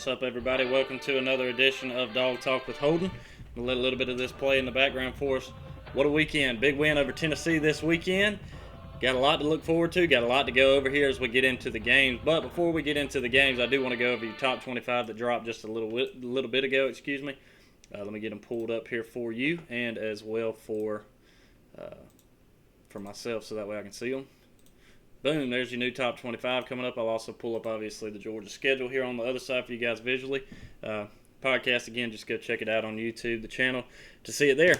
What's up, everybody? Welcome to another edition of Dog Talk with Holden. We'll let a little bit of this play in the background for us. What a weekend. Big win over Tennessee this weekend. Got a lot to look forward to. Got a lot to go over here as we get into the games. But before we get into the games, I do want to go over your top 25 that dropped just a little bit ago. Let me get them pulled up here for you and as well for myself so that way I can see them. Boom, there's your new top 25 coming up. I'll also pull up, obviously, the Georgia schedule here on the other side for you guys visually. Podcast, again, just go check it out on YouTube, the channel, to see it there.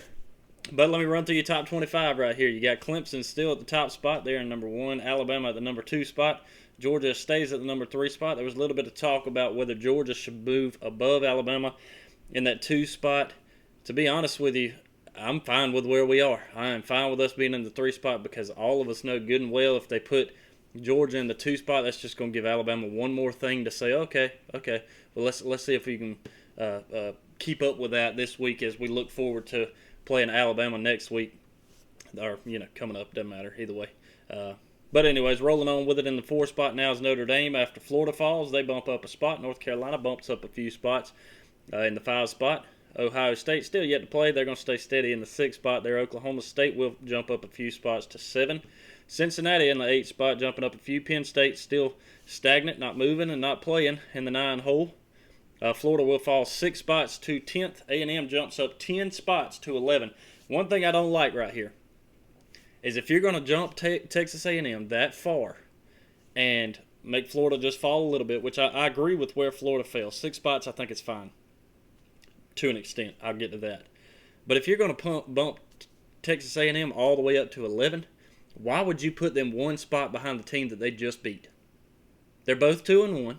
But let me run through your top 25 right here. You got Clemson still at the top spot there in number 1. Alabama at the number 2 spot. Georgia stays at the number 3 spot. There was a little bit of talk about whether Georgia should move above Alabama in that 2 spot. To be honest with you, I'm fine with where we are. I am fine with us being in the 3 spot because all of us know good and well if they put Georgia in the 2 spot, that's just going to give Alabama one more thing to say, okay. Well, let's see if we can keep up with that this week as we look forward to playing Alabama next week. Or, coming up, doesn't matter either way. But anyways, rolling on with it in the 4 spot now is Notre Dame. After Florida falls, they bump up a spot. North Carolina bumps up a few spots in the 5 spot. Ohio State still yet to play. They're going to stay steady in the 6th spot there. Oklahoma State will jump up a few spots to 7. Cincinnati in the 8th spot, jumping up a few. Penn State still stagnant, not moving and not playing in the 9 hole. Florida will fall 6 spots to 10th. A&M jumps up 10 spots to 11. One thing I don't like right here is if you're going to jump Texas A&M that far and make Florida just fall a little bit, which I agree with where Florida fell. 6 spots, I think it's fine. To an extent, I'll get to that. But if you're going to bump Texas A&M all the way up to 11, why would you put them 1 spot behind the team that they just beat? They're both 2-1,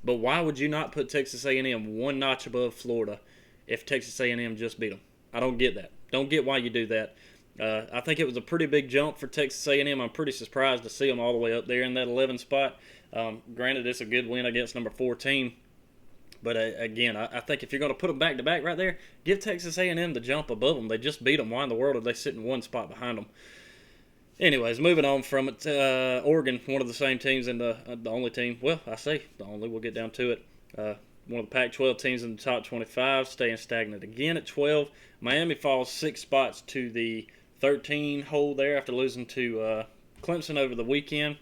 but why would you not put Texas A&M 1 notch above Florida if Texas A&M just beat them? I don't get that. Don't get why you do that. I think it was a pretty big jump for Texas A&M. I'm pretty surprised to see them all the way up there in that 11 spot. Granted, it's a good win against number 14. But again, I think if you're going to put them back-to-back right there, give Texas A&M the jump above them. They just beat them. Why in the world are they sitting 1 spot behind them? Anyways, moving on from it, Oregon, one of the same teams in the only team. Well, I say the only. We'll get down to it. One of the Pac-12 teams in the top 25, staying stagnant again at 12. Miami falls 6 spots to the 13 hole there after losing to Clemson over the weekend.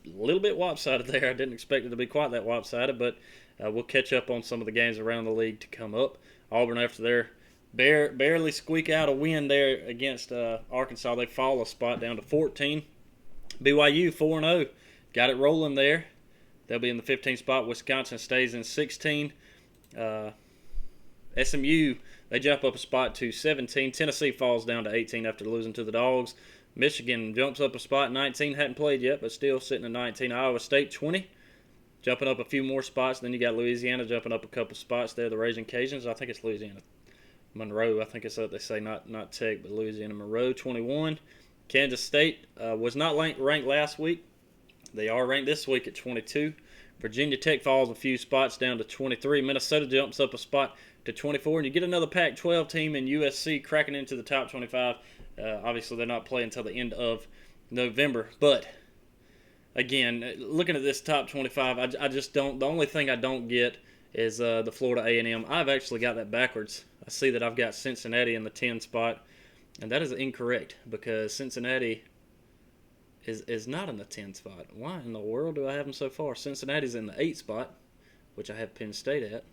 A little bit lopsided there. I didn't expect it to be quite that lopsided, but we'll catch up on some of the games around the league to come up. Auburn, after their barely squeak out a win there against Arkansas, they fall a spot down to 14. BYU 4-0, got it rolling there. They'll be in the 15th spot. Wisconsin stays in 16. SMU, they jump up a spot to 17. Tennessee falls down to 18 after losing to the Dogs. Michigan jumps up a spot, 19. Hadn't played yet, but still sitting at 19. Iowa State, 20. Jumping up a few more spots. Then you got Louisiana jumping up a couple spots there. The Raging Cajuns. I think it's Louisiana. Monroe, I think it's what they say, not Tech, but Louisiana Monroe, 21. Kansas State was not ranked last week. They are ranked this week at 22. Virginia Tech falls a few spots down to 23. Minnesota jumps up a spot to 24. And you get another Pac-12 team in USC cracking into the top 25. Obviously, they're not playing until the end of November. But, again, looking at this top 25, I just don't – the only thing I don't get is the Florida A&M. I've actually got that backwards. I see that I've got Cincinnati in the 10 spot, and that is incorrect because Cincinnati is not in the 10 spot. Why in the world do I have them so far? Cincinnati's in the 8 spot, which I have Penn State at.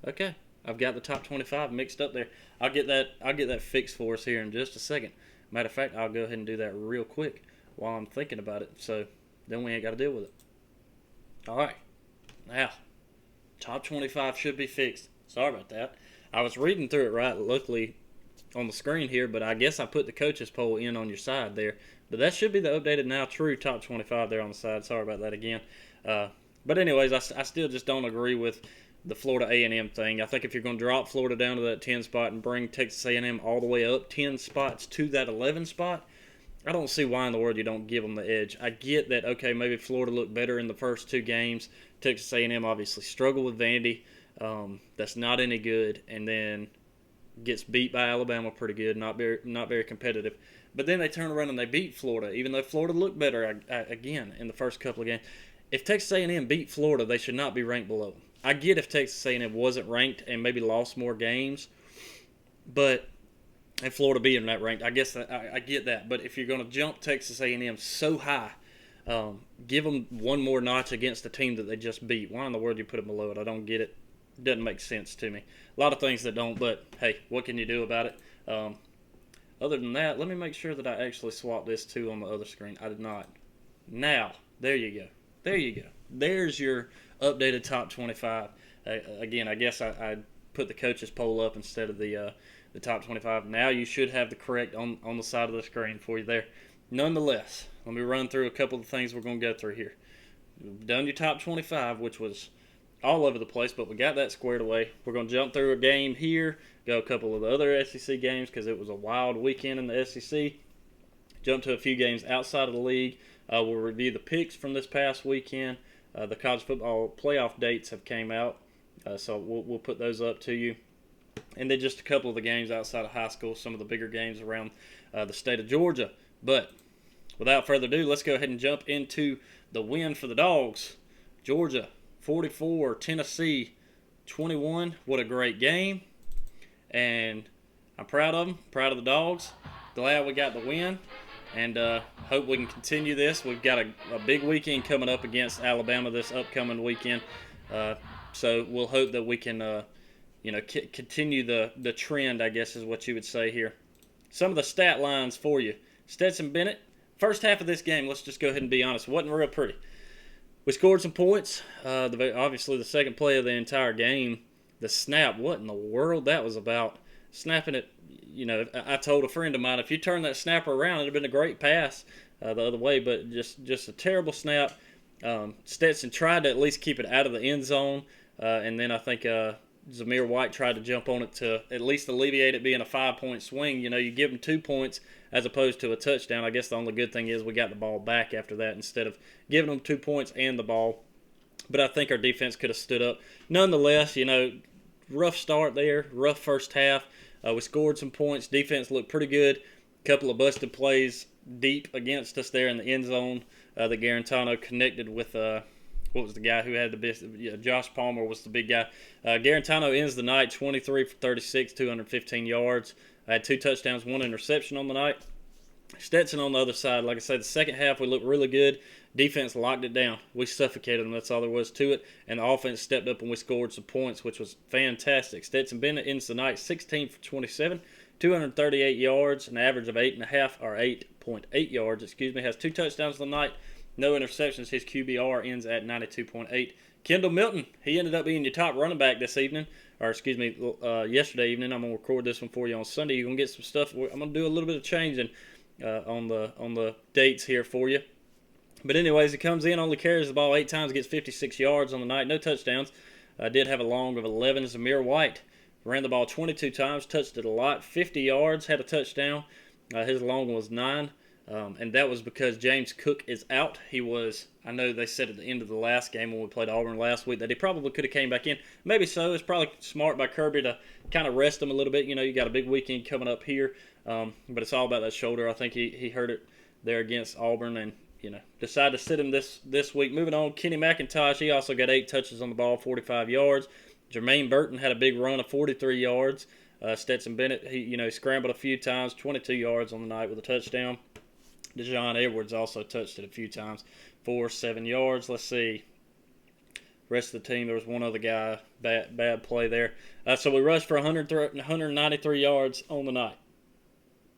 Okay, I've got the top 25 mixed up there. I'll get that fixed for us here in just a second. Matter of fact, I'll go ahead and do that real quick while I'm thinking about it, so then we ain't got to deal with it. All right, now top 25 should be fixed. Sorry about that. I was reading through it right, luckily, on the screen here, but I guess I put the coaches poll in on your side there. But that should be the updated, now true top 25 there on the side. Sorry about that again. But anyways, I still just don't agree with the Florida A&M thing. I think if you're going to drop Florida down to that 10 spot and bring Texas A&M all the way up 10 spots to that 11 spot, I don't see why in the world you don't give them the edge. I get that, okay, maybe Florida looked better in the first 2 games. Texas A&M obviously struggled with Vandy. That's not any good, and then gets beat by Alabama pretty good, not very competitive. But then they turn around and they beat Florida, even though Florida looked better again in the first couple of games. If Texas A&M beat Florida, they should not be ranked below them. I get if Texas A&M wasn't ranked and maybe lost more games, but and Florida being that ranked, I guess I get that. But if you're going to jump Texas A&M so high, give them one more notch against the team that they just beat. Why in the world do you put them below it? I don't get it. It doesn't make sense to me. A lot of things that don't, but hey, what can you do about it? Other than that, let me make sure that I actually swapped this too on the other screen. I did not. Now, there you go. There you go. There's your updated top 25. Again, I guess I put the coaches poll up instead of the top 25. Now you should have the correct on the side of the screen for you there. Nonetheless, let me run through a couple of the things we're going to go through here. We've done your top 25, which was all over the place, but we got that squared away. We're going to jump through a game here, go a couple of the other SEC games because it was a wild weekend in the SEC. Jump to a few games outside of the league. We'll review the picks from this past weekend. The college football playoff dates have came out, so we'll put those up to you. And then just a couple of the games outside of high school, some of the bigger games around the state of Georgia. But without further ado, let's go ahead and jump into the win for the Dogs. Georgia 44, Tennessee 21. What a great game. And I'm proud of them, proud of the Dogs. Glad we got the win. And hope we can continue this. We've got a big weekend coming up against Alabama this upcoming weekend. So we'll hope that we can continue the trend, I guess is what you would say here. Some of the stat lines for you. Stetson Bennett, first half of this game, let's just go ahead and be honest, wasn't real pretty. We scored some points. Obviously, the second play of the entire game, the snap, what in the world that was about. Snapping it, I told a friend of mine, if you turn that snapper around, it would have been a great pass the other way, but just a terrible snap. Stetson tried to at least keep it out of the end zone, and then I think Zamir White tried to jump on it to at least alleviate it being a 5-point swing. You give them 2 points as opposed to a touchdown. I guess the only good thing is we got the ball back after that instead of giving them 2 points and the ball. But I think our defense could have stood up. Nonetheless, rough start there, rough first half. We scored some points. Defense looked pretty good. A couple of busted plays deep against us there in the end zone. The Garantano connected with what was the guy who had the best? Josh Palmer was the big guy. Garantano ends the night 23 for 36, 215 yards. Had 2 touchdowns, 1 interception on the night. Stetson on the other side, like I said, the second half we looked really good. Defense locked it down. We suffocated them. That's all there was to it. And the offense stepped up and we scored some points, which was fantastic. Stetson Bennett ends the night 16 for 27, 238 yards, an average of 8.8 yards, has 2 touchdowns on the night, no interceptions. His QBR ends at 92.8. Kendall Milton, he ended up being your top running back this evening, yesterday evening. I'm going to record this one for you on Sunday. You're going to get some stuff. I'm going to do a little bit of changing on the dates here for you. But anyways, he comes in, only carries the ball 8 times, gets 56 yards on the night, no touchdowns. Did have a long of 11. Zamir White ran the ball 22 times, touched it a lot, 50 yards, had a touchdown. His long was 9. And that was because James Cook is out. I know they said at the end of the last game when we played Auburn last week that he probably could have came back in. Maybe so. It's probably smart by Kirby to kind of rest him a little bit. You got a big weekend coming up here. But it's all about that shoulder. I think he hurt it there against Auburn and, decided to sit him this week. Moving on, Kenny McIntosh, he also got 8 touches on the ball, 45 yards. Jermaine Burton had a big run of 43 yards. Stetson Bennett, he scrambled a few times, 22 yards on the night with a touchdown. Dejon Edwards also touched it a few times for 7 yards. Let's see. Rest of the team, there was one other guy, bad play there. So we rushed for 193 yards on the night.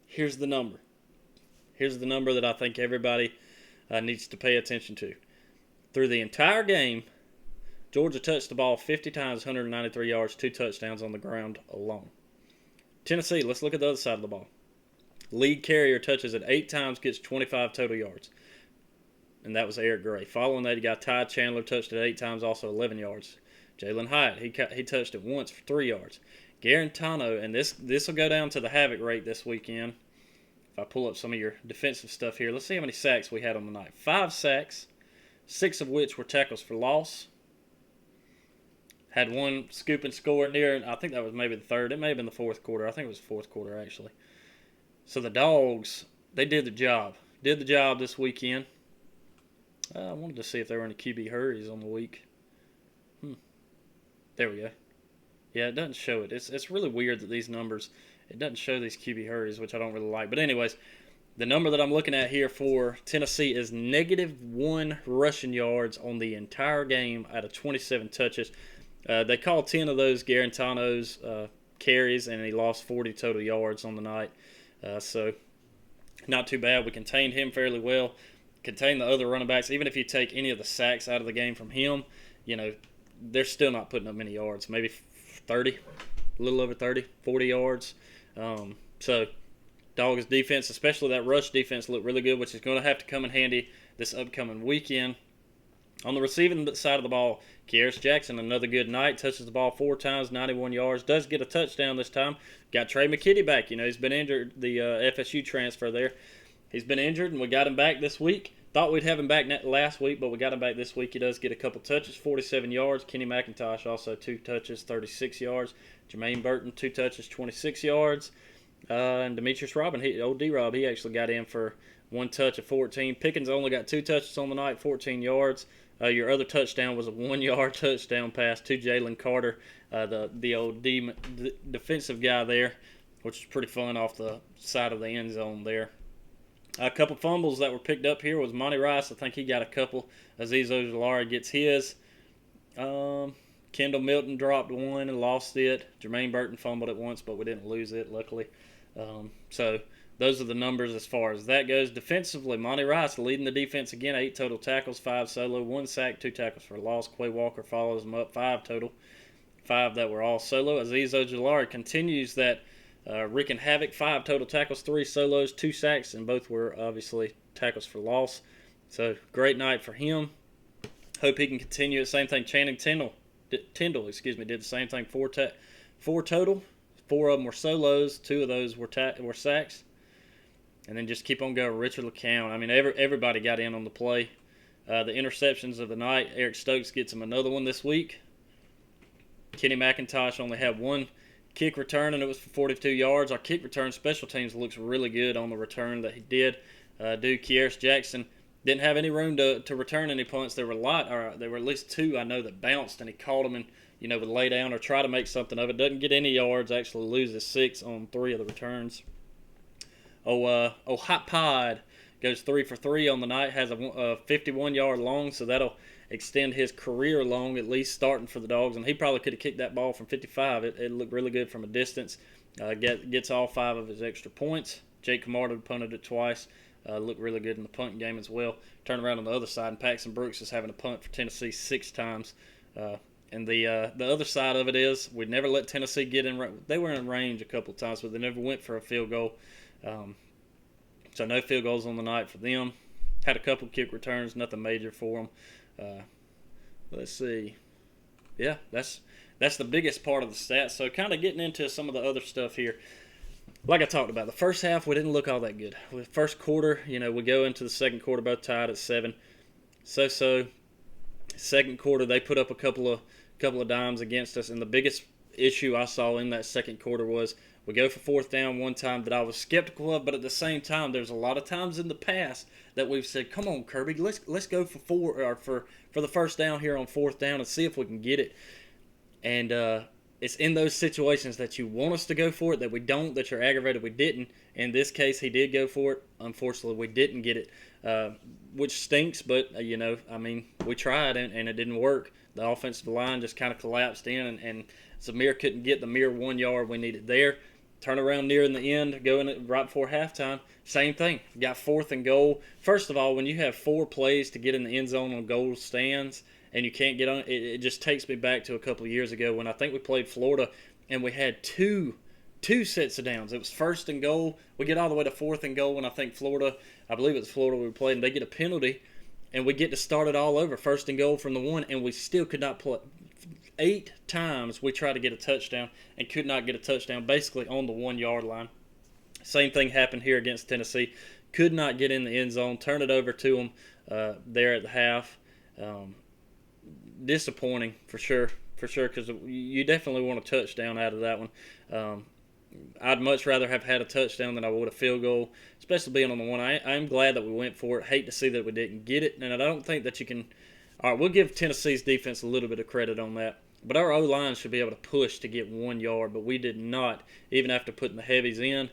Here's the number. Here's the number that I think everybody needs to pay attention to. Through the entire game, Georgia touched the ball 50 times, 193 yards, 2 touchdowns on the ground alone. Tennessee, let's look at the other side of the ball. Lead carrier touches it 8 times, gets 25 total yards. And that was Eric Gray. Following that, you got Ty Chandler, touched it 8 times, also 11 yards. Jalen Hyatt, he touched it once for 3 yards. Garantano, and this will go down to the havoc rate this weekend. If I pull up some of your defensive stuff here, let's see how many sacks we had on the night. 5 sacks, 6 of which were tackles for loss. Had 1 scoop and score near, I think that was maybe the third. It may have been the fourth quarter. I think it was the fourth quarter, actually. So the Dogs, they did the job. Did the job this weekend. I wanted to see if there were any QB hurries on the week. There we go. Yeah, it doesn't show it. It's really weird that these numbers, it doesn't show these QB hurries, which I don't really like. But anyways, the number that I'm looking at here for Tennessee is -1 rushing yards on the entire game out of 27 touches. They called 10 of those Garantano's carries, and he lost 40 total yards on the night. So not too bad. We contained him fairly well. Contained the other running backs. Even if you take any of the sacks out of the game from him, they're still not putting up many yards. Maybe 30, a little over 30, 40 yards. So Dawg's defense, especially that rush defense, looked really good, which is going to have to come in handy this upcoming weekend. On the receiving side of the ball, Kearis Jackson, another good night, touches the ball 4 times, 91 yards, does get a touchdown this time. Got Trey McKitty back. He's been injured, the FSU transfer there. He's been injured, and we got him back this week. Thought we'd have him back last week, but we got him back this week. He does get a couple touches, 47 yards. Kenny McIntosh also 2 touches, 36 yards. Jermaine Burton, 2 touches, 26 yards. And Demetrius Robin, old D-Rob, he actually got in for 1 touch of 14. Pickens only got 2 touches on the night, 14 yards. Your other touchdown was a 1-yard touchdown pass to Jalen Carter, the old defensive guy there, which is pretty fun off the side of the end zone there. A couple fumbles that were picked up here was Monty Rice. I think he got a couple. Azeez Ojulari gets his. Kendall Milton dropped one and lost it. Jermaine Burton fumbled it once, but we didn't lose it, luckily. So those are the numbers as far as that goes. Defensively, Monty Rice leading the defense again, 8 total tackles, 5 solo, 1 sack, 2 tackles for loss. Quay Walker follows him up, 5 total, 5 that were all solo. Azeez Ojulari continues that wreaking havoc, 5 total tackles, 3 solos, 2 sacks, and both were obviously tackles for loss. So great night for him. Hope he can continue it. Same thing, Channing Tindall, did the same thing, 4 total. 4 of them were solos, 2 of those were sacks. And then just keep on going. Richard LeCounte. I mean, everybody got in on the play. The interceptions of the night, Eric Stokes gets him another one this week. Kenny McIntosh only had 1 kick return, and it was for 42 yards. Our kick return special teams looks really good on the return that he did. Kearis Jackson didn't have any room to return any punts. There were at least 2 I know that bounced, and he caught them and would lay down or try to make something of it. Doesn't get any yards. Actually loses 6 on 3 of the returns. Hot Pod goes 3 for 3 on the night. Has a 51-yard long, so that'll extend his career long, at least starting for the Dogs. And he probably could have kicked that ball from 55. It looked really good from a distance. Gets all 5 of his extra points. Jake Camardo punted it twice. Looked really good in the punting game as well. Turn around on the other side, and Paxton Brooks is having a punt for Tennessee 6 times. And the other side of it is we never let Tennessee get in. They were in range a couple of times, but they never went for a field goal. So no field goals on the night for them. Had a couple kick returns, nothing major for them. Let's see. Yeah, that's the biggest part of the stats. So kind of getting into some of the other stuff here. Like I talked about, the first half we didn't look all that good. With first quarter, we go into the second quarter both tied at 7. So. Second quarter, they put up a couple of dimes against us, and the biggest issue I saw in that second quarter was we go for 4th down one time that I was skeptical of, but at the same time, there's a lot of times in the past that we've said, "Come on, Kirby, let's go for 4 or for the first down here on 4th down and see if we can get it." And it's in those situations that you want us to go for it that we don't, that you're aggravated we didn't. In this case, he did go for it. Unfortunately, we didn't get it, which stinks, but, we tried and it didn't work. The offensive line just kind of collapsed in, and Zamir couldn't get the mere 1 yard we needed there. Turn around near in the end, going right before halftime, same thing. Got 4th and goal. First of all, when you have 4 plays to get in the end zone on goal stands, and you can't get on, it just takes me back to a couple of years ago when I think we played Florida, and we had two sets of downs. It was 1st and goal. We get all the way to 4th and goal, and I think I believe it was Florida we played, and they get a penalty, and we get to start it all over, 1st and goal from the 1, and we still could not play. 8 times we tried to get a touchdown and could not get a touchdown, basically on the 1 yard line. Same thing happened here against Tennessee. Could not get in the end zone. Turn it over to them there at the half. Disappointing for sure, because you definitely want a touchdown out of that one. I'd much rather have had a touchdown than I would a field goal, especially being on the 1. I'm glad that we went for it. Hate to see that we didn't get it, and I don't think that you can. All right, we'll give Tennessee's defense a little bit of credit on that. But our O-line should be able to push to get 1 yard, but we did not, even after putting the heavies in.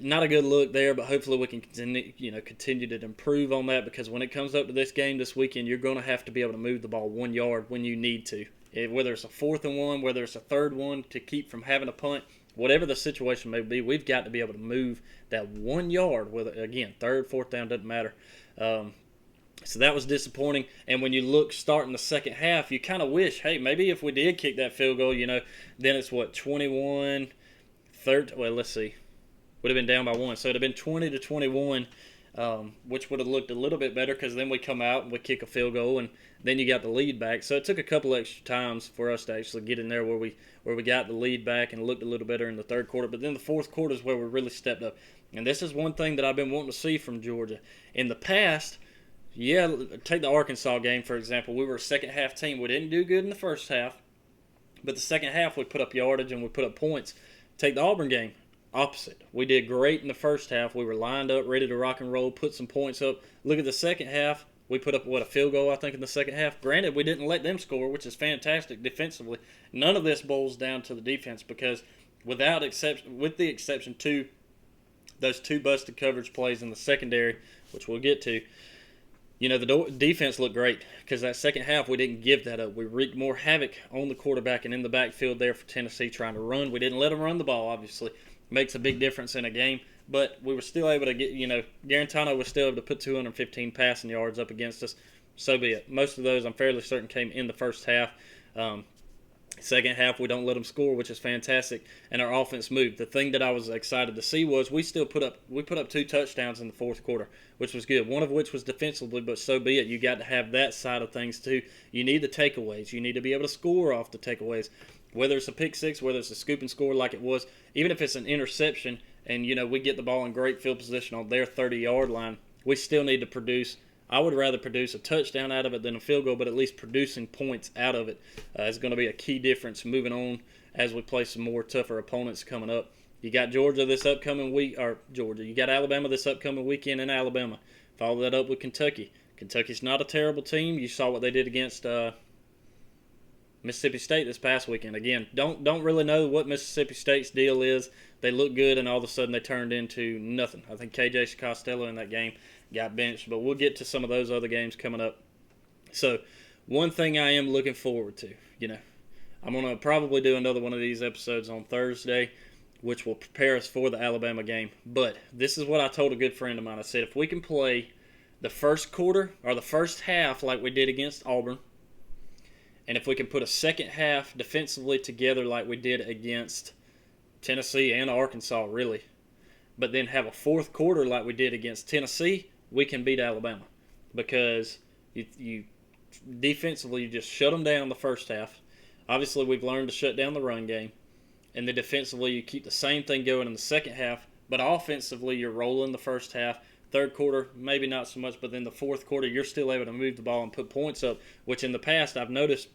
Not a good look there, but hopefully we can continue to improve on that, because when it comes up to this game this weekend, you're going to have to be able to move the ball 1 yard when you need to. Whether it's a 4th and 1, whether it's a 3rd one to keep from having a punt, whatever the situation may be, we've got to be able to move that 1 yard. Whether, again, 3rd, 4th down, doesn't matter. So that was disappointing. And when you look starting the second half, you kind of wish, hey, maybe if we did kick that field goal, then it's 21, 30. Well, let's see. Would have been down by 1. So it would have been 20-21, which would have looked a little bit better, because then we come out and we kick a field goal, and then you got the lead back. So it took a couple extra times for us to actually get in there where we got the lead back and looked a little better in the 3rd quarter. But then the 4th quarter is where we really stepped up. And this is one thing that I've been wanting to see from Georgia. In the past, take the Arkansas game, for example. We were a second-half team. We didn't do good in the first half, but the second half we put up yardage and we put up points. Take the Auburn game. Opposite. We did great in the first half. We were lined up, ready to rock and roll, put some points up. Look at the second half. We put up, a field goal, I think, in the second half. Granted, we didn't let them score, which is fantastic defensively. None of this boils down to the defense, because with the exception to those 2 busted coverage plays in the secondary, which we'll get to, the defense looked great, because that second half we didn't give that up. We wreaked more havoc on the quarterback and in the backfield there for Tennessee trying to run. We didn't let them run the ball, obviously. Makes a big difference in a game, but we were still able to get, Garantano was still able to put 215 passing yards up against us. So be it. Most of those, I'm fairly certain, came in the first half. Second half, we don't let them score, which is fantastic, and our offense moved. The thing that I was excited to see was we put up 2 touchdowns in the 4th quarter, which was good. One of which was defensively, but so be it. You got to have that side of things too. You need the takeaways. You need to be able to score off the takeaways. Whether it's a pick six, whether it's a scoop and score like it was, even if it's an interception and, we get the ball in great field position on their 30-yard line, we still need to produce. I would rather produce a touchdown out of it than a field goal, but at least producing points out of it is going to be a key difference moving on as we play some more tougher opponents coming up. You got Georgia this upcoming week, you got Alabama this upcoming weekend in Alabama. Follow that up with Kentucky. Kentucky's not a terrible team. You saw what they did against Mississippi State this past weekend. Again, don't really know what Mississippi State's deal is. They look good, and all of a sudden they turned into nothing. I think KJ Costello in that game got benched, but we'll get to some of those other games coming up. So, one thing I am looking forward to, I'm going to probably do another one of these episodes on Thursday, which will prepare us for the Alabama game. But this is what I told a good friend of mine. I said, if we can play the first quarter or the first half like we did against Auburn, and if we can put a second half defensively together like we did against Tennessee and Arkansas, really, but then have a 4th quarter like we did against Tennessee, we can beat Alabama. Because you defensively, you just shut them down the first half. Obviously, we've learned to shut down the run game. And then defensively, you keep the same thing going in the second half. But offensively, you're rolling the first half. 3rd quarter, maybe not so much, but then the 4th quarter, you're still able to move the ball and put points up, which in the past I've noticed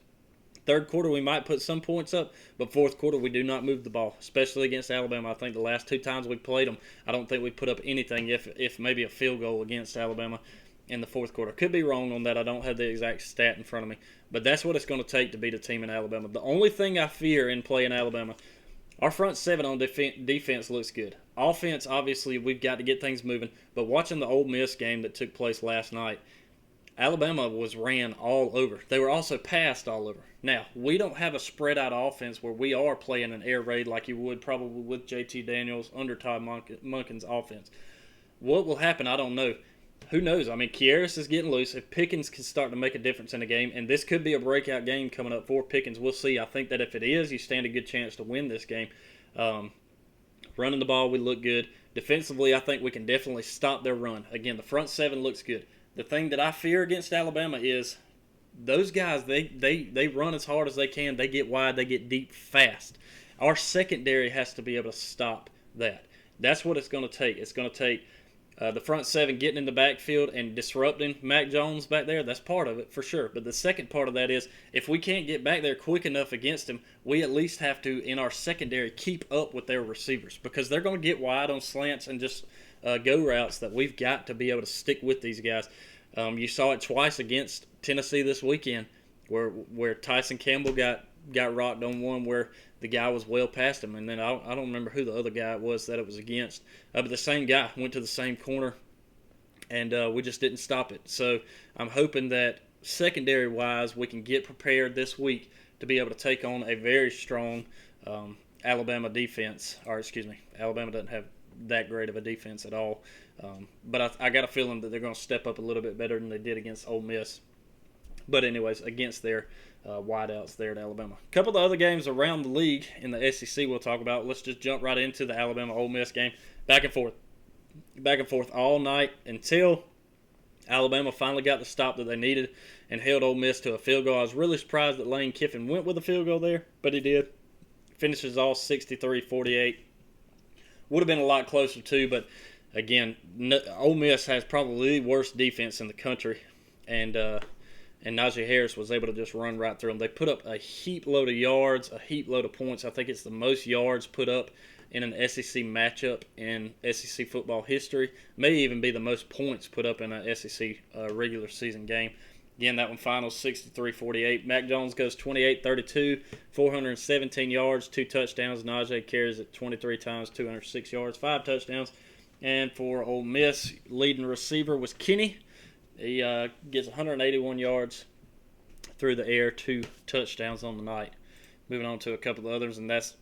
3rd quarter we might put some points up, but 4th quarter we do not move the ball, especially against Alabama. I think the last 2 times we played them, I don't think we put up anything, if maybe a field goal against Alabama in the 4th quarter. Could be wrong on that. I don't have the exact stat in front of me, but that's what it's going to take to beat a team in Alabama. The only thing I fear in playing Alabama, our front 7 on defense looks good. Offense, obviously, we've got to get things moving. But watching the Ole Miss game that took place last night, Alabama was ran all over. They were also passed all over. Now, we don't have a spread-out offense where we are playing an air raid like you would probably with JT Daniels under Todd Monken's offense. What will happen, I don't know. Who knows? I mean, Kieris is getting loose. If Pickens can start to make a difference in the game, and this could be a breakout game coming up for Pickens, we'll see. I think that if it is, you stand a good chance to win this game. Running the ball, we look good. Defensively, I think we can definitely stop their run. Again, the front 7 looks good. The thing that I fear against Alabama is those guys, they run as hard as they can. They get wide. They get deep fast. Our secondary has to be able to stop that. That's what it's going to take. It's going to take the front 7 getting in the backfield and disrupting Mac Jones back there. That's part of it for sure. But the second part of that is if we can't get back there quick enough against him, we at least have to, in our secondary, keep up with their receivers because they're going to get wide on slants and just go routes that we've got to be able to stick with these guys. You saw it twice against Tennessee this weekend. where Tyson Campbell got rocked on one where the guy was well past him, and then I don't remember who the other guy was that it was against, but the same guy went to the same corner, and we just didn't stop it. So I'm hoping that secondary-wise we can get prepared this week to be able to take on a very strong Alabama defense. Or excuse me, Alabama doesn't have that great of a defense at all. But I got a feeling that they're going to step up a little bit better than they did against Ole Miss. But anyways, against their wideouts there at Alabama. A couple of the other games around the league in the SEC we'll talk about. Let's just jump right into the Alabama-Ole Miss game. Back and forth all night until Alabama finally got the stop that they needed and held Ole Miss to a field goal. I was really surprised that Lane Kiffin went with a field goal there, but he did. Finishes all 63-48. Would have been a lot closer too, but again, Ole Miss has probably the worst defense in the country, and Najee Harris was able to just run right through them. They put up a heap load of yards, a heap load of points. I think it's the most yards put up in an SEC matchup in SEC football history. May even be the most points put up in an SEC regular season game. Again, that one final 63-48. Mac Jones goes 28-32, 417 yards, 2 touchdowns. Najee carries it 23 times, 206 yards, 5 touchdowns. And for Ole Miss, leading receiver was Kenny. He gets 181 yards through the air, 2 touchdowns on the night. Moving on to a couple of others, and that's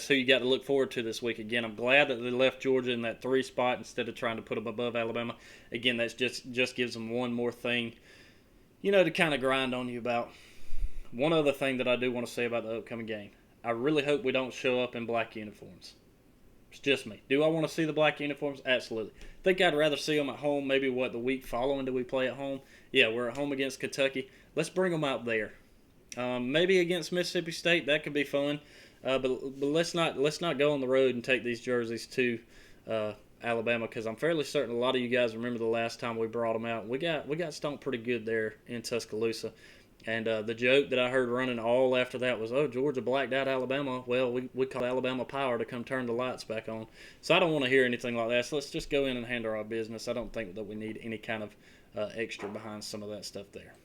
who you got to look forward to this week. Again, I'm glad that they left Georgia in that 3 spot instead of trying to put them above Alabama. Again, that just gives them one more thing, to kind of grind on you about. One other thing that I do want to say about the upcoming game. I really hope we don't show up in black uniforms. It's just me. Do I want to see the black uniforms? Absolutely. Think I'd rather see them at home. Maybe the week following do we play at home? Yeah, we're at home against Kentucky. Let's bring them out there. Maybe against Mississippi State, that could be fun. But let's not go on the road and take these jerseys to Alabama, because I'm fairly certain a lot of you guys remember the last time we brought them out. We got stomped pretty good there in Tuscaloosa. And the joke that I heard running all after that was, oh, Georgia blacked out Alabama. Well, we called Alabama power to come turn the lights back on. So I don't want to hear anything like that. So let's just go in and handle our business. I don't think that we need any kind of extra behind some of that stuff there.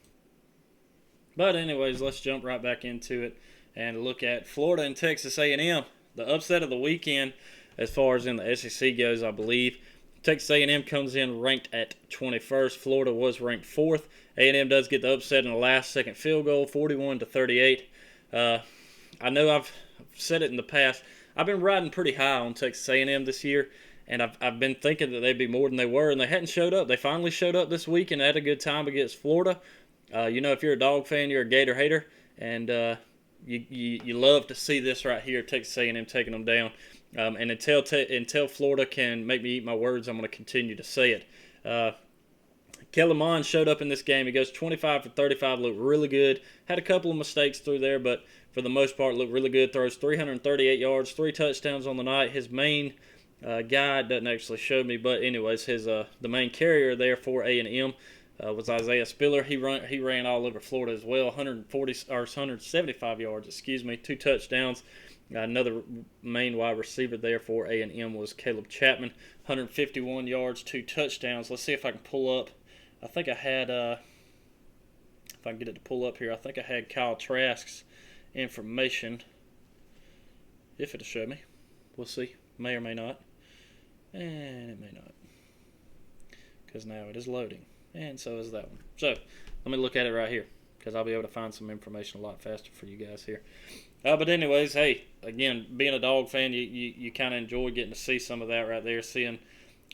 But anyways, let's jump right back into it and look at Florida and Texas A&M. The upset of the weekend as far as in the SEC goes, I believe. Texas A&M comes in ranked at 21st. Florida was ranked 4th. A&M does get the upset in the last-second field goal, 41-38. I know I've said it in the past. I've been riding pretty high on Texas A&M this year, and I've been thinking that they'd be more than they were, and they hadn't showed up. They finally showed up this week and had a good time against Florida. If you're a Dawg fan, you're a Gator hater, and you love to see this right here, Texas A&M taking them down. And until Florida can make me eat my words, I'm going to continue to say it. Kellen Mond showed up in this game. He goes 25 for 35, looked really good. Had a couple of mistakes through there, but for the most part, looked really good. Throws 338 yards, 3 touchdowns on the night. His main guy doesn't actually show me, but anyways, the main carrier there for A&M was Isaiah Spiller. He ran all over Florida as well. 175 yards, 2 touchdowns. Another main wide receiver there for A&M was Caleb Chapman, 151 yards, 2 touchdowns. Let's see if I can pull up. I think I had, if I can get it to pull up here, I think I had Kyle Trask's information. If it'll show me. We'll see. May or may not. And it may not. Because now it is loading. And so is that one. So, let me look at it right here, because I'll be able to find some information a lot faster for you guys here. But anyways, hey, again, being a Dawg fan, you kind of enjoy getting to see some of that right there, seeing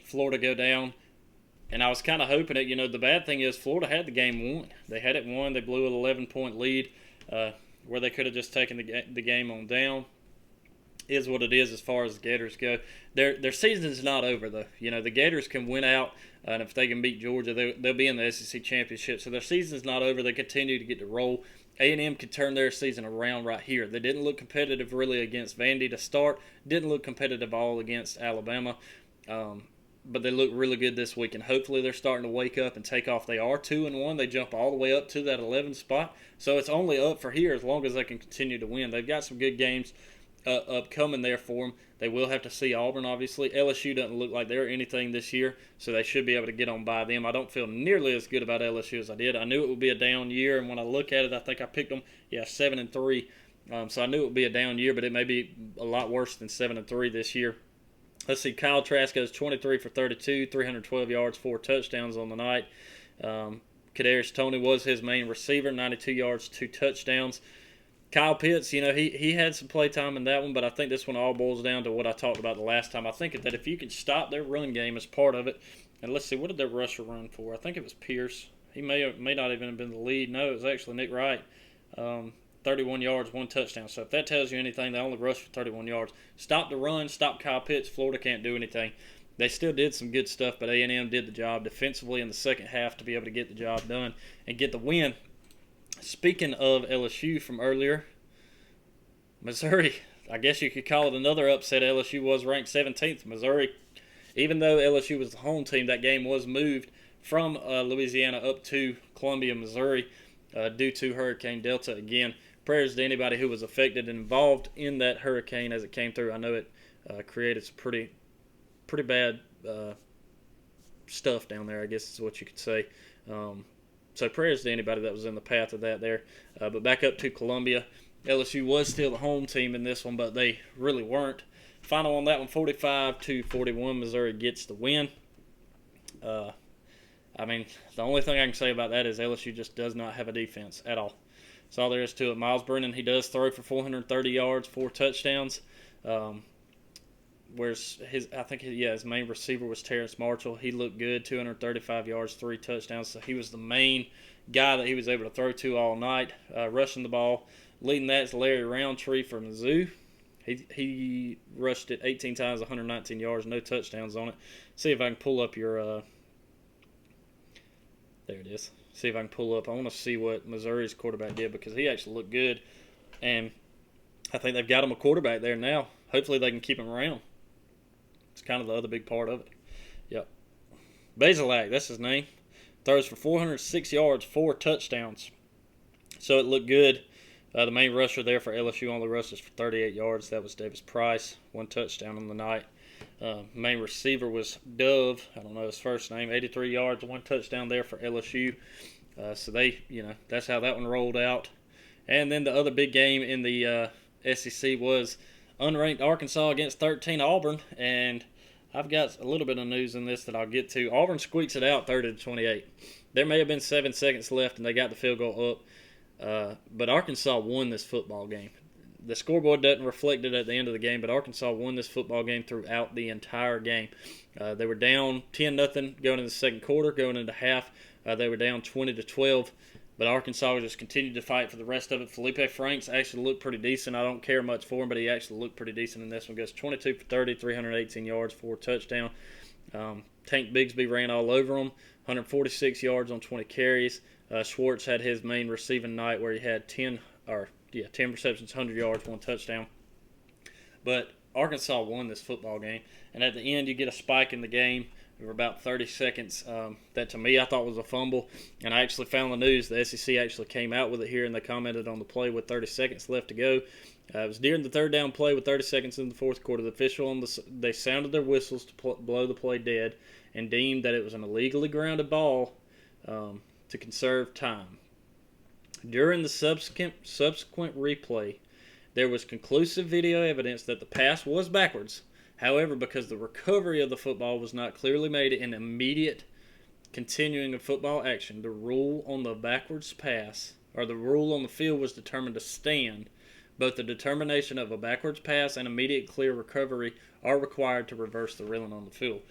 Florida go down. And I was kind of hoping it. The bad thing is Florida had the game won. They had it won. They blew an 11-point lead where they could have just taken the game on down. Is what it is as far as the Gators go. Their season's not over, though. The Gators can win out, and if they can beat Georgia, they'll be in the SEC championship. So their season's not over. They continue to get to roll. A&M could turn their season around right here. They didn't look competitive really against Vandy to start. Didn't look competitive all against Alabama. But they look really good this week, and hopefully they're starting to wake up and take off. They are 2-1. They jump all the way up to that 11 spot. So it's only up for here as long as they can continue to win. They've got some good games upcoming there for them. They will have to see Auburn, obviously. LSU doesn't look like they're anything this year, so they should be able to get on by them. I don't feel nearly as good about LSU as I did. I knew it would be a down year, and when I look at it, I think I picked them, 7-3. So I knew it would be a down year, but it may be a lot worse than 7-3 this year. Let's see, Kyle Trask goes 23 for 32, 312 yards, 4 touchdowns on the night. Kadarius Toney was his main receiver, 92 yards, 2 touchdowns. Kyle Pitts, he had some play time in that one, but I think this one all boils down to what I talked about the last time. I think that if you can stop their run game as part of it, and let's see, what did their rusher run for? I think it was Pierce. He may not even have been the lead. No, it was actually Nick Wright. 31 yards, 1 touchdown. So if that tells you anything, they only rushed for 31 yards. Stop the run, stop Kyle Pitts. Florida can't do anything. They still did some good stuff, but A&M did the job defensively in the second half to be able to get the job done and get the win. Speaking of LSU from earlier, Missouri, I guess you could call it another upset. LSU was ranked 17th. Missouri, even though LSU was the home team, that game was moved from Louisiana up to Columbia, Missouri, due to Hurricane Delta. Again, prayers to anybody who was affected and involved in that hurricane as it came through. I know it created some pretty bad stuff down there, I guess is what you could say. So prayers to anybody that was in the path of that there. But back up to Columbia. LSU was still the home team in this one, but they really weren't. Final on that one, 45-41. Missouri gets the win. The only thing I can say about that is LSU just does not have a defense at all. That's all there is to it. Miles Brennan, he does throw for 430 yards, 4 touchdowns. Whereas his main receiver was Terrence Marshall. He looked good, 235 yards, 3 touchdowns. So he was the main guy that he was able to throw to all night, rushing the ball. Leading that is Larry Roundtree from Mizzou. He rushed it 18 times, 119 yards, no touchdowns on it. See if I can pull up your there it is. See if I can pull up. I want to see what Missouri's quarterback did because he actually looked good. And I think they've got him a quarterback there now. Hopefully they can keep him around. It's kind of the other big part of it. Yep. Bazelak, that's his name. Throws for 406 yards, 4 touchdowns. So it looked good. The main rusher there for LSU only rushes for 38 yards. That was Davis Price, 1 touchdown on the night. Main receiver was Dove. I don't know his first name. 83 yards, 1 touchdown there for LSU. So they, that's how that one rolled out. And then the other big game in the SEC was unranked Arkansas against 13 Auburn. And I've got a little bit of news in this that I'll get to. Auburn squeaks it out 30-28. There may have been 7 seconds left, and they got the field goal up. But Arkansas won this football game. The scoreboard doesn't reflect it at the end of the game, but Arkansas won this football game throughout the entire game. They were down 10-0 going into the second quarter. Going into half, they were down 20-12. But Arkansas just continued to fight for the rest of it. Felipe Franks actually looked pretty decent. I don't care much for him, but he actually looked pretty decent in this one. Goes 22 for 30, 318 yards, 4 touchdowns. Tank Bigsby ran all over him, 146 yards on 20 carries. Schwartz had his main receiving night where he had 10 receptions, 100 yards, 1 touchdown. But Arkansas won this football game. And at the end, you get a spike in the game for about 30 seconds. That to me I thought was a fumble. And I actually found the news. The SEC actually came out with it here, and they commented on the play with 30 seconds left to go. It was during the third down play with 30 seconds in the fourth quarter. The official they sounded their whistles to blow the play dead and deemed that it was an illegally grounded ball to conserve time. During the subsequent replay, there was conclusive video evidence that the pass was backwards. However, because the recovery of the football was not clearly made in immediate continuing of football action, the rule on the backwards pass, or the rule on the field, was determined to stand. Both the determination of a backwards pass and immediate clear recovery are required to reverse the ruling on the field.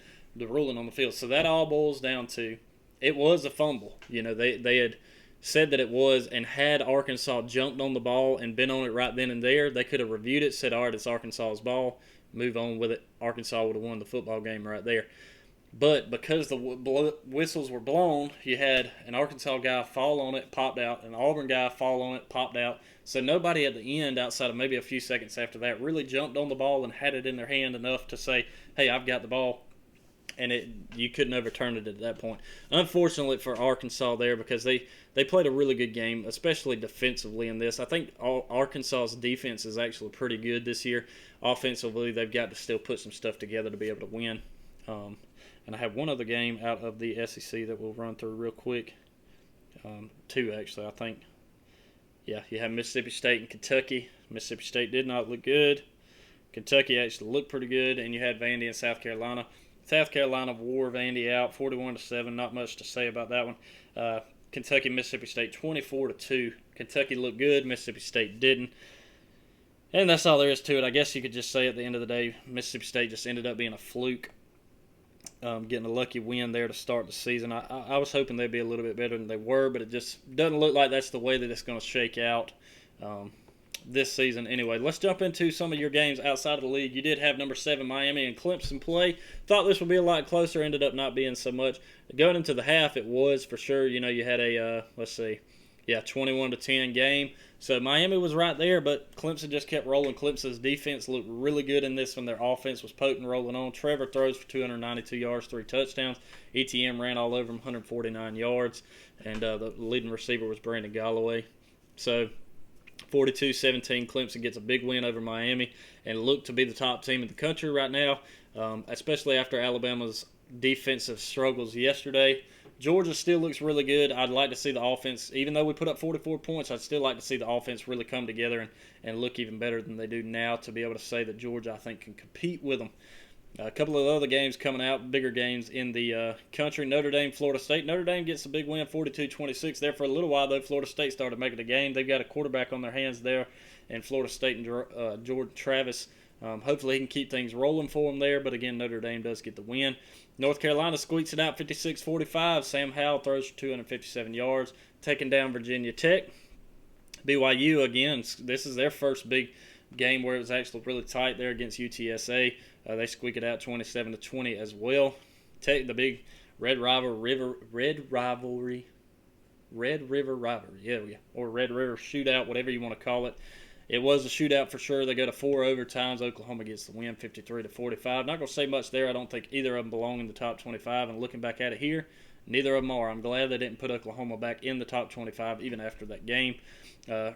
So that all boils down to it was a fumble. They had said that it was, and had Arkansas jumped on the ball and been on it right then and there, they could have reviewed it, said, all right, it's Arkansas's ball, move on with it. Arkansas would have won the football game right there. But because the whistles were blown, you had an Arkansas guy fall on it, popped out, an Auburn guy fall on it, popped out. So nobody at the end, outside of maybe a few seconds after that, really jumped on the ball and had it in their hand enough to say, hey, I've got the ball. and you couldn't overturn it at that point. Unfortunately for Arkansas there, because they played a really good game, especially defensively in this. I think Arkansas's defense is actually pretty good this year. Offensively, they've got to still put some stuff together to be able to win. And I have one other game out of the SEC that we'll run through real quick. Two, actually, I think. Yeah, you have Mississippi State and Kentucky. Mississippi State did not look good. Kentucky actually looked pretty good, and you had Vandy and South Carolina. South Carolina wore Vandy out, 41-7. Not much to say about that one. Kentucky, Mississippi State, 24-2. Kentucky looked good. Mississippi State didn't. And that's all there is to it. I guess you could just say at the end of the day, Mississippi State just ended up being a fluke, getting a lucky win there to start the season. I was hoping they'd be a little bit better than they were, but it just doesn't look like that's the way that it's going to shake out this season. Anyway, let's jump into some of your games outside of the league. You did have number 7 Miami and Clemson play. Thought this would be a lot closer. Ended up not being so much. Going into the half, it was for sure. You know, you had a 21-10 game. So Miami was right there, but Clemson just kept rolling. Clemson's defense looked really good in this one. Their offense was potent, rolling on. Trevor throws for 292 yards, 3 touchdowns. ETM ran all over him, 149 yards. And the leading receiver was Brandon Galloway. So 42-17, Clemson gets a big win over Miami and looked to be the top team in the country right now, especially after Alabama's defensive struggles yesterday. Georgia still looks really good. I'd like to see the offense, even though we put up 44 points, I'd still like to see the offense really come together and look even better than they do now to be able to say that Georgia, I think, can compete with them. A couple of other games coming out, bigger games in the country. Notre Dame, Florida State. Notre Dame gets a big win, 42-26. There for a little while, though, Florida State started making a game. They've got a quarterback on their hands there, and Florida State and Jordan Travis. Hopefully he can keep things rolling for them there, but again, Notre Dame does get the win. North Carolina squeaks it out 56-45. Sam Howell throws for 257 yards, taking down Virginia Tech. BYU, again, this is their first big game where it was actually really tight there against UTSA. They squeak it out 27-20 as well. Take the big Red River rivalry, or Red River shootout, whatever you want to call it. It was a shootout for sure. They go to 4 overtimes. Oklahoma gets the win, 53-45. Not going to say much there. I don't think either of them belong in the top 25. And looking back at it here, neither of them are. I'm glad they didn't put Oklahoma back in the top 25 even after that game.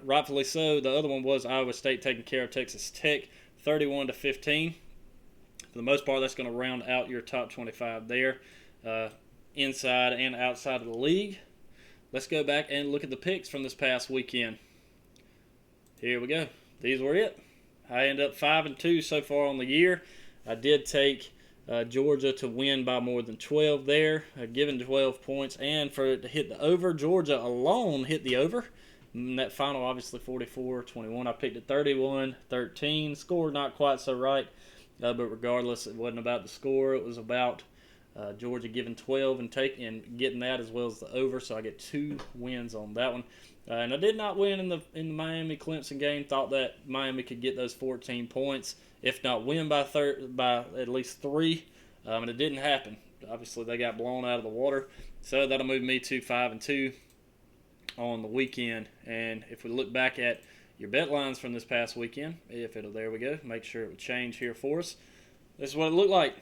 Rightfully so. The other one was Iowa State taking care of Texas Tech, 31-15. For the most part, that's going to round out your top 25 there, inside and outside of the league. Let's go back and look at the picks from this past weekend. Here we go. These were it. I ended up 5-2 so far on the year. I did take Georgia to win by more than 12 there, given 12 points. And for it to hit the over, Georgia alone hit the over. And that final, obviously, 44-21. I picked it 31-13. Score not quite so right. But regardless, it wasn't about the score. It was about Georgia giving 12 and getting that as well as the over. So I get 2 wins on that one. And I did not win in the Miami-Clemson game. Thought that Miami could get those 14 points, if not win by at least 3. And it didn't happen. Obviously, they got blown out of the water. So that'll move me to 5-2 on the weekend. And if we look back at your bet lines from this past weekend, there we go. Make sure it would change here for us. This is what it looked like.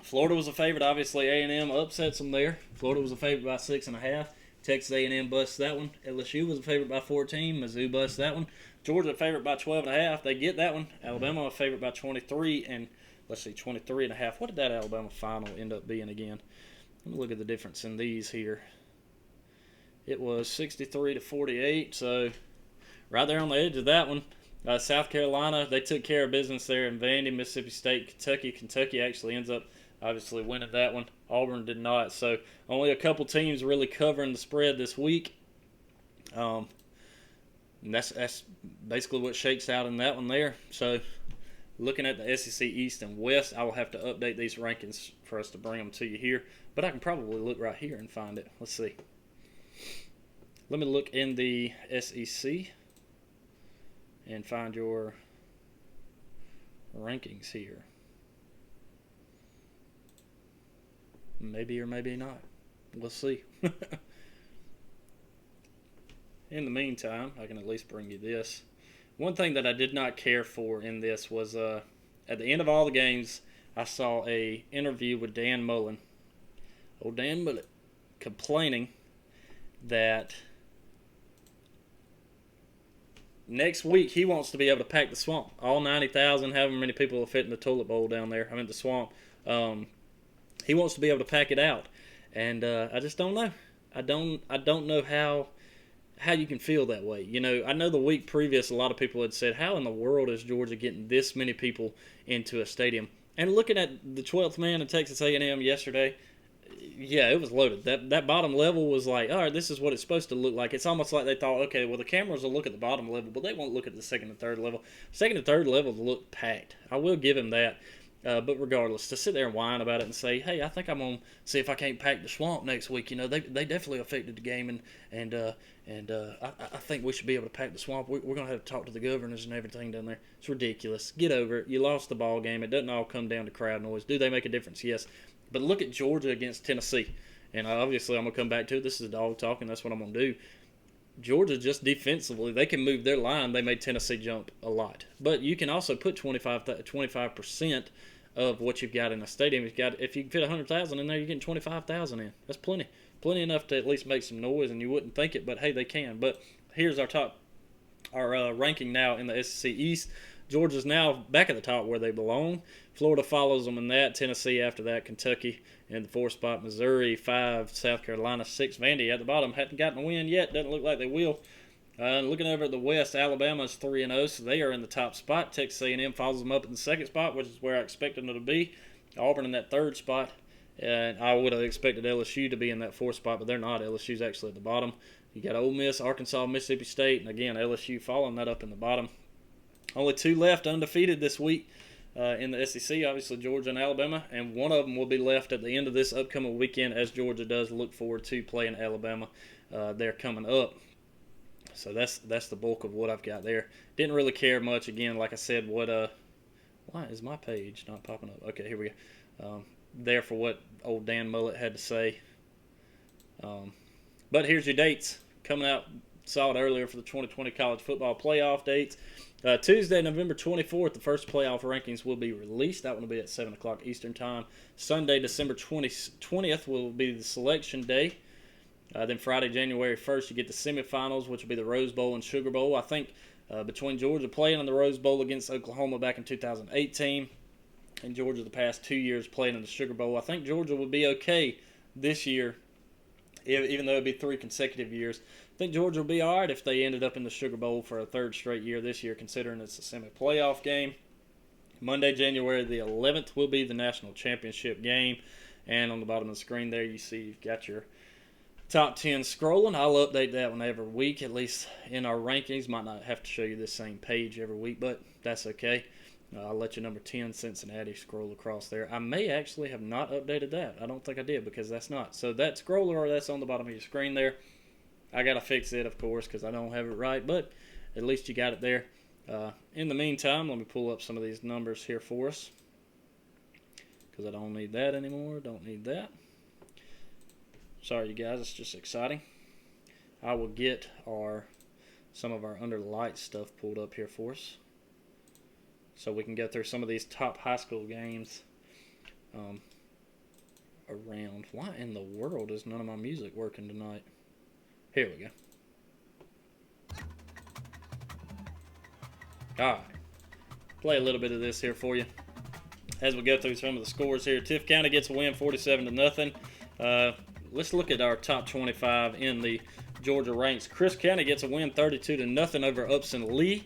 Florida was a favorite. Obviously, A&M upsets them there. Florida was a favorite by 6.5. Texas A&M busts that one. LSU was a favorite by 14. Mizzou busts that one. Georgia a favorite by 12.5. They get that one. Alabama a favorite by 23. And let's see, 23.5. What did that Alabama final end up being again? Let me look at the difference in these here. It was 63-48. So right there on the edge of that one. South Carolina, they took care of business there in Vandy. Mississippi State, Kentucky. Kentucky actually ends up obviously winning that one. Auburn did not. So only a couple teams really covering the spread this week. And that's basically what shakes out in that one there. So looking at the SEC East and West, I will have to update these rankings for us to bring them to you here. But I can probably look right here and find it. Let's see. Let me look in the SEC and find your rankings here. Maybe or maybe not. We'll see. In the meantime, I can at least bring you this. One thing that I did not care for in this was at the end of all the games, I saw a interview with Dan Mullen, old Dan Mullen, complaining that next week he wants to be able to pack the swamp. All 90,000, however many people will fit in the toilet bowl down there. The swamp. He wants to be able to pack it out, and I just don't know. I don't know how you can feel that way. I know the week previous, a lot of people had said, how in the world is Georgia getting this many people into a stadium? And looking at the 12th man in Texas A&M yesterday, yeah, it was loaded. That bottom level was like, all right, this is what it's supposed to look like. It's almost like they thought, okay, well, the cameras will look at the bottom level, but they won't look at the second and third level. Second and third levels look packed. I will give him that. But regardless, to sit there and whine about it and say, hey, I think I'm going to see if I can't pack the swamp next week. They definitely affected the game, and I think we should be able to pack the swamp. We're going to have to talk to the governors and everything down there. It's ridiculous. Get over it. You lost the ball game. It doesn't all come down to crowd noise. Do they make a difference? Yes. But look at Georgia against Tennessee. And obviously I'm going to come back to it. This is Dawg talking. That's what I'm going to do. Georgia just defensively, they can move their line. They made Tennessee jump a lot. But you can also put 25% of what you've got in a stadium. If you can fit 100,000 in there, you're getting 25,000 in. That's plenty. Plenty enough to at least make some noise, and you wouldn't think it, but hey, they can. But here's our ranking now in the SEC East. Georgia's now back at the top where they belong. Florida follows them in that. Tennessee after that. Kentucky in the 4th spot. Missouri 5. South Carolina 6. Vandy at the bottom. Hadn't gotten a win yet. Doesn't look like they will. Looking over at the West, Alabama is 3-0, so they are in the top spot. Texas A&M follows them up in the 2nd spot, which is where I expected them to be. Auburn in that 3rd spot. And I would have expected LSU to be in that 4th spot, but they're not. LSU's actually at the bottom. You got Ole Miss, Arkansas, Mississippi State, and again, LSU following that up in the bottom. Only 2 left undefeated this week in the SEC, obviously Georgia and Alabama, and one of them will be left at the end of this upcoming weekend as Georgia does look forward to playing Alabama. They're coming up. So that's the bulk of what I've got there. Didn't really care much, again, like I said, why is my page not popping up? Okay, here we go. There for what old Dan Mullen had to say. But here's your dates coming out. Saw it earlier for the 2020 college football playoff dates. Tuesday, November 24th, the first playoff rankings will be released. That one will be at 7 o'clock Eastern Time. Sunday, December 20th will be the selection day. Then Friday, January 1st, you get the semifinals, which will be the Rose Bowl and Sugar Bowl. I think between Georgia playing in the Rose Bowl against Oklahoma back in 2018 and Georgia the past 2 years playing in the Sugar Bowl, I think Georgia would be okay this year, even though it would be 3 consecutive years. I think Georgia will be all right if they ended up in the Sugar Bowl for a 3rd straight year this year, considering it's a semi-playoff game. Monday, January the 11th will be the national championship game. And on the bottom of the screen there, you see you've got your top 10 scrolling. I'll update that one every week, at least in our rankings. Might not have to show you this same page every week, but that's okay. I'll let you number 10, Cincinnati, scroll across there. I may actually have not updated that. I don't think I did because that's not. So that scroller that's on the bottom of your screen there, I got to fix it, of course, because I don't have it right, but at least you got it there. In the meantime, let me pull up some of these numbers here for us because I don't need that anymore. Don't need that. Sorry, you guys. It's just exciting. I will get some of our under the lights stuff pulled up here for us so we can go through some of these top high school games around. Why in the world is none of my music working tonight? Here we go. All right. Play a little bit of this here for you as we go through some of the scores here. Tift County gets a win 47-0. Let's look at our top 25 in the Georgia ranks. Chris County gets a win 32-0 over Upson Lee.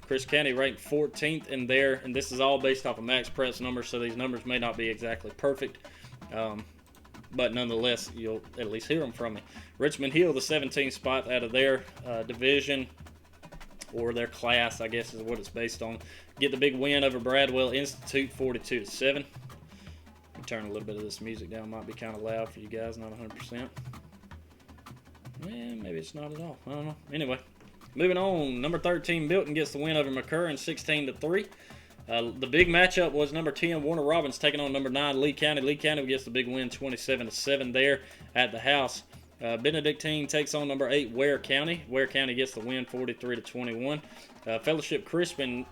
Chris County ranked 14th in there, and this is all based off of Max Preps numbers, so these numbers may not be exactly perfect. But nonetheless, you'll at least hear them from me. Richmond Hill, the 17th spot out of their division, or their class, I guess is what it's based on. Get the big win over Bradwell Institute, 42-7. Turn a little bit of this music down. Might be kind of loud for you guys, not 100%. Maybe it's not at all. I don't know. Anyway, moving on. Number 13, Milton gets the win over McCurran, 16-3. The big matchup was number 10, Warner Robins, taking on number 9, Lee County. Lee County gets the big win, 27-7 there at the house. Benedictine takes on number 8 Ware County. Ware County gets the win 43-21. Fellowship Christian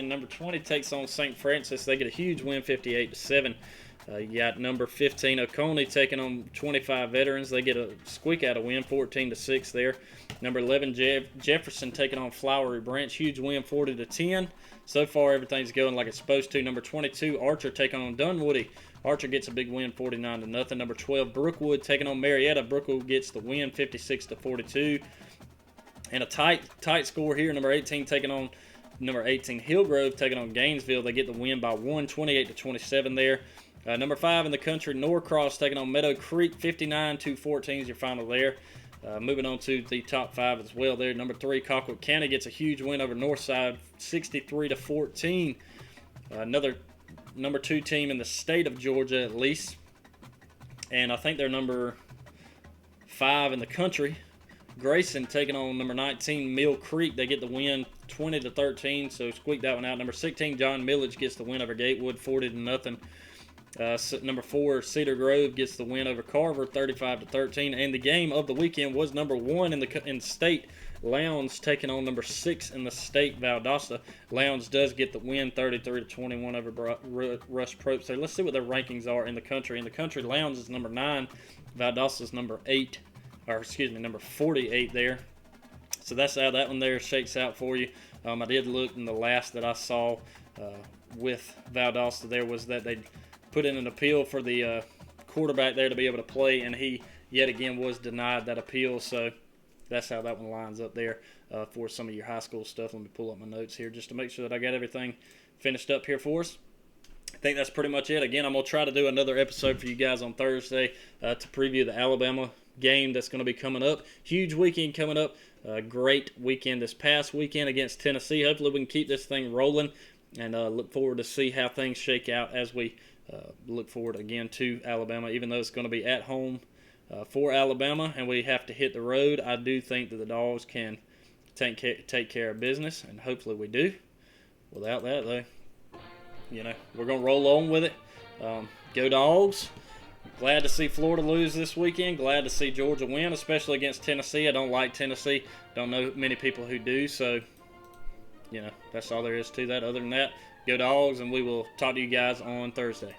number 20 takes on St. Francis. They get a huge win 58-7. You got number 15 Oconee taking on 25 Veterans. They get a squeak out of win 14-6 there. Number 11 Jefferson taking on Flowery Branch. Huge win 40-10. So far everything's going like it's supposed to. Number 22 Archer taking on Dunwoody. Archer gets a big win 49-0. Number 12 Brookwood taking on Marietta. Brookwood gets the win 56-42. And a tight score here. Number 18 taking on number 18 Hillgrove taking on Gainesville. They get the win by 1, 28-27 there. Number 5 in the country, Norcross taking on Meadow Creek, 59-14 is your final there. Moving on to the top 5 as well there. Number 3, Colquitt County gets a huge win over Northside, 63-14. Another number 2 team in the state of Georgia at least. And I think they're number 5 in the country. Grayson taking on number 19 Mill Creek. They get the win 20-13, so squeak that one out. Number 16 John Millage gets the win over Gatewood 40-0. Number 4 Cedar Grove gets the win over Carver 35-13. And the game of the weekend was number 1 in state, Lowndes taking on number 6 in the state, Valdosta. Lowndes does get the win 33-21 over Rush Probst. So let's see what their rankings are in the country. In the country, Lowndes is number 9, Valdosta is number 8, or excuse me, number 48 there. So that's how that one there shakes out for you. I did look, in the last that I saw with Valdosta there was that they put in an appeal for the quarterback there to be able to play, and he yet again was denied that appeal. So that's how that one lines up there for some of your high school stuff. Let me pull up my notes here just to make sure that I got everything finished up here for us. I think that's pretty much it. Again, I'm going to try to do another episode for you guys on Thursday to preview the Alabama game that's going to be coming up. Huge weekend coming up. Great weekend this past weekend against Tennessee. Hopefully we can keep this thing rolling, and look forward to see how things shake out as we look forward again to Alabama. Even though it's going to be at home for Alabama and we have to hit the road, I do think that the Dogs can take care of business, and hopefully we do. Without that, though, we're going to roll on with it. Go Dogs. Glad to see Florida lose this weekend. Glad to see Georgia win, especially against Tennessee. I don't like Tennessee. Don't know many people who do, so that's all there is to that. Other than that, go Dogs, and we will talk to you guys on Thursday.